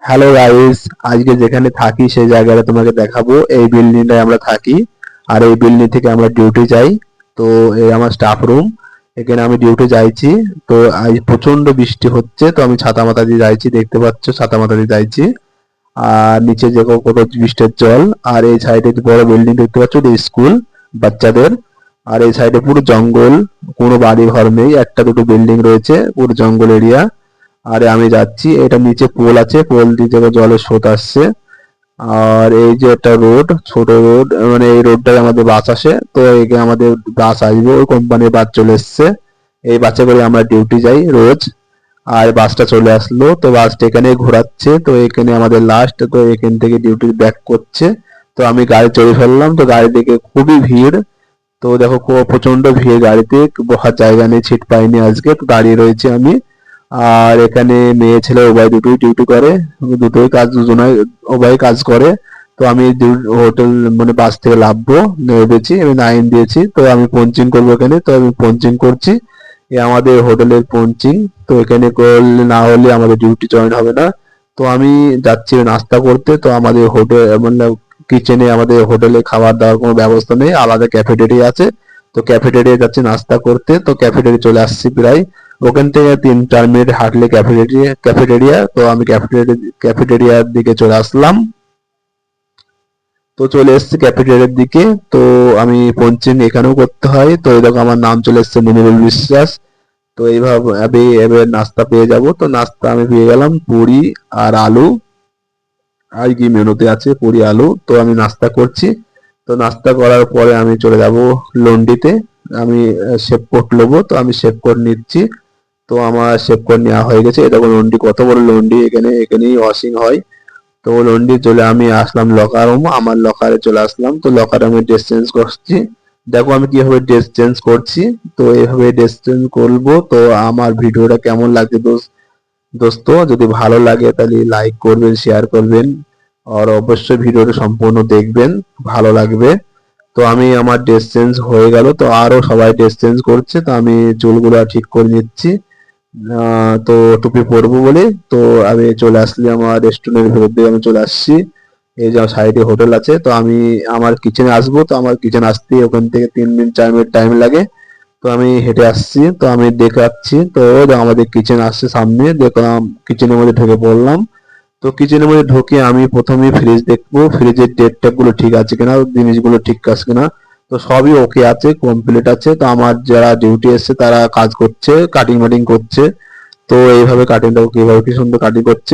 Hello guys, আজকে যেখানে থাকি সেই জায়গাটা তোমাকে দেখাবো। এই বিল্ডিংটায় আমরা থাকি আর এই বিল্ডিং থেকে আমরা ডিউটি যাই। তো এই আমার স্টাফ রুম, এখানে আমি ডিউটি যাইছি। তো আজ প্রচন্ড বৃষ্টি হচ্ছে, তো আমি ছাতা মাথা দিয়ে যাইছি, দেখতে পাচ্ছ ছাতা মাথা দিয়ে যাইছি। আর নিচে যে কত বৃষ্টির জল। আর এই সাইডে বড় বিল্ডিং দেখতে পাচ্ছ, এটা স্কুল বাচ্চাদের। আর এই সাইডে পুরো জঙ্গল, কোনো বাড়ি ঘর নেই, একটা দুটো বিল্ডিং রয়েছে, পুরো জঙ্গল এরিয়া। আরে আমি যাচ্ছি, এটা নিচে পোল আছে, পোল দিয়ে থেকে জলের স্রোত আসছে। আর এই যে একটা রোড, ছোট রোড, মানে এই রোডটায় আমাদের বাস আসে, তো এখানে আমাদের বাস আসবে, ওই কোম্পানির বাস চলে এসছে। এই বাসে করে আমরা ডিউটি যাই রোজ। আর বাসটা চলে আসলো, তো বাসটা এখানে ঘোরাচ্ছে, তো এখানে আমাদের লাস্ট, তো এখান থেকে ডিউটি ব্যাক করছে। তো আমি গাড়ি চড়ে ফেললাম, তো গাড়ি থেকে খুবই ভিড়। তো দেখো প্রচন্ড ভিড় গাড়িতে, বসার জায়গা নেই, সিট পাইনি আজকে, তো দাঁড়িয়ে রয়েছি আমি। আর এখানে মেয়ে ছেলে উভয় দুটোই ডিউটি করে, দুটোই কাজ, দুজনাই উভয় কাজ করে। তো আমি হোটেল মানে বাস থেকে নামবো, নেমেছি, আমি 9 দিয়েছি, তো আমি পঞ্চিং করবো এখানে, তো আমি পঞ্চিং করছি। এ আমাদের হোটেলের পঞ্চিং। তো এখানে করলে না হলে আমাদের ডিউটি জয়েন হবে না। তো আমি যাচ্ছি নাস্তা করতে, তো আমাদের হোটেল মানে কিচেনে, আমাদের হোটেলে খাবার দাওয়ার কোনো ব্যবস্থা নেই, আলাদা ক্যাফেটেরিয়া আছে। তো ক্যাফেটেরিয়া যাচ্ছি নাস্তা করতে, তো ক্যাফেটেরিয়া চলে আসছি প্রায়। ওখান থেকে 3-4 মিনিট হাঁটলে ক্যাফেটেরিয়া, তো আমি ক্যাফেটেরিয়ার দিকে চলে আসলাম। তো চলে এসেছি ক্যাফেটেরিয়ার দিকে। তো আমি পঞ্চিং এখানেও করতে হয়, তো এই দেখো আমার নাম চলে এসেছে নির্মল বিশ্বাস। তো এইভাবে আমি এবার নাস্তা পেয়ে যাব। তো নাস্তা আমি পেয়ে গেলাম পুরি আর আলু। আর কি মেনুতে আছে পুরি আলু, তো আমি নাস্তা করছি। তো নাস্তা করার পরে আমি চলে যাব লন্ড্রিতে। আমি শেভ কোট নেবো, তো আমি শেভ কোট নিচ্ছি। তো আমার শেভ কোট নেওয়া হয়ে গেছে। এটা লন্ড্রি, কত বড় লন্ড্রি, এখানেই ওয়াশিং হয়। তো লন্ড্রি চলে আমি আসলাম লকার রুম, আমার লকারে চলে আসলাম। তো লকারে আমি ড্রেস চেঞ্জ করছি। দেখো আমি কিভাবে ড্রেস চেঞ্জ করছি। তো এইভাবে ড্রেস চেঞ্জ করবো। তো আমার ভিডিওটা কেমন লাগছে দোস্ত, যদি ভালো লাগে তাহলে লাইক করবেন, শেয়ার করবেন, আর অবশ্যই ভিডিওটা সম্পূর্ণ দেখবেন, ভালো লাগবে। তো আমি আমার ড্রেস চেঞ্জ হয়ে গেল, তো আরো সবাই ড্রেস চেঞ্জ করছে, তো আমি চুলগুলো ঠিক করে নিচ্ছি। তো টুপি পরবো বলে, তো আমি চলে আসলি আমার রেস্টুরেন্টের ভেতর দিয়ে আমি চলে আসছি। এই যে সাইডে হোটেল আছে, তো আমি আমার কিচেনে আসবো, তো আমার কিচেন আসতে ওখান থেকে 3-4 মিনিট টাইম লাগে। তো আমি হেঁটে আসছি, তো আমি দেখাচ্ছি, তো আমাদের কিচেন আসছে সামনে, দেখলাম কিচেনের মধ্যে ঢুকে পড়লাম। তো কিচেনের মধ্যে ঢুকে আমি প্রথমেই ফ্রিজ দেখবো, ফ্রিজের ডেট টেপ গুলো ঠিক আছে কিনা, জিনিসগুলো ঠিক আছে কিনা। তো সবই ওকে আছে, কমপ্লিট আছে। তো আমার যারা ডিউটি এসছে তারা কাজ করছে, কাটিং মাটিং করছে। তো এইভাবে কাটিংটাও কিভাবে কি সুন্দর কাটিং করছে।